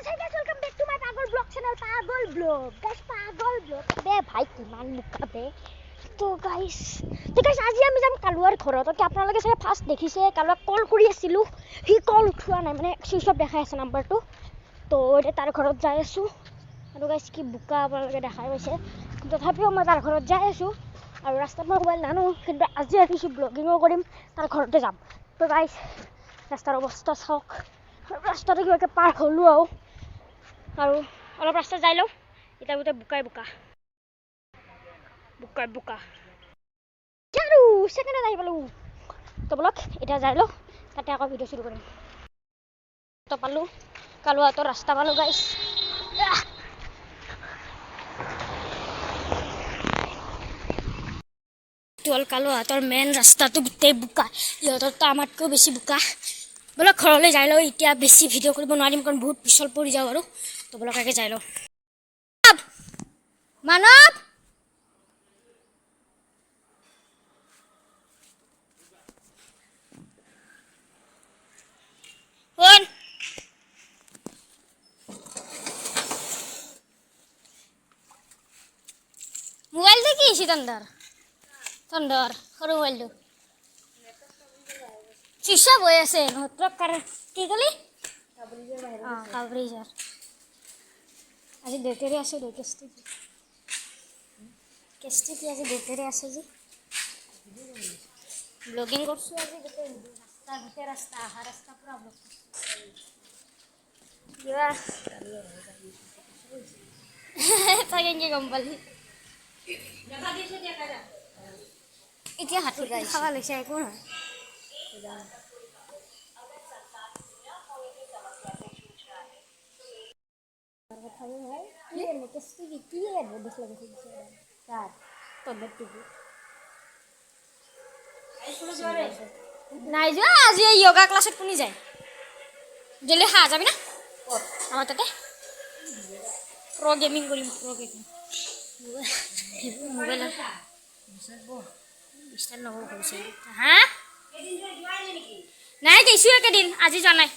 Hey guys, welcome back to my Pagol Vlog channel, Pagol Vlog. Guys, Pagol Vlog. Be bhai kiman mukha be. So guys, আজি আমি যাম কালুৱাৰ ঘৰত। তো আপোনালোকে চাগে ফাৰ্ষ্ট দেখিছে কালুৱাক কল কৰি আছিলো। হি কল উঠোৱা নাই মানে সুইচ অফ দেখাই আছে নাম্বাৰটো। তো এতিয়া তাৰ ঘৰত যাই আছো। আৰু গাইস কি বুকা আপোনালোকে দেখাই পাইছে। তথাপিও মই তাৰ ঘৰত যাই আছো। আৰু ৰাস্তাত মই মোবাইল নানো, কিন্তু আজি আহিছো ব্লগিংও কৰিম, তাৰ ঘৰতে যাম। তো গাইস ৰাস্তাৰ অৱস্থা চাওক। ৰাস্তাটো কিবাকে পাৰ হলো আৰু অলপ ৰাস্তা যাই লওঁ। এতিয়া গোটেই বোকাই বোকা আৰু ছেকেণ্ডত আহি পালোঁ। তো বলক এতিয়া যাই লওঁ, তাতে আকৌ ভিডিঅ' শুৰু কৰিম। তো পালোঁ কালুৱাটোৰ ৰাস্তা পালোঁ গাইছ। কালুৱাটোৰ মেইন ৰাস্তাটো গোটেই বোকা, ইহঁতৰতো আমাতকৈ বেছি বোকা। বলক ঘৰলৈ যাই লওঁ, এতিয়া বেছি ভিডিঅ' কৰিব নোৱাৰিম কাৰণ বহুত পিছল পৰি যাওঁ আৰু। তো বলক আগে যাই লওঁ। মানৱ কোন মোবাইলটো কি হৈছে তন্দৰ সৰু মোবাইলটো চিচা বৈ আছে কি কলি কাবৰিজাৰ আজি দেউতাৰে আছে কেষ্টি কি আজি দেউতাৰে আছে যে ব্লগিং করছো আজি গোটেই রাস্তা আহা রাস্তা পুরা ব্লগ তাকে গম পালি এতিয়া হাতী খাবা লৈছে একো নহয়। নাই যোৱা আজি য়োগা ক্লাছত কোনি যায় জেলে হা যাবি না আমাৰ তাতে প্ৰো গেমিং কৰিম মোবাইল বিস্তাৰ নহব কৰিছে হা নাই কিছু একেদিন আজি যোৱা নাই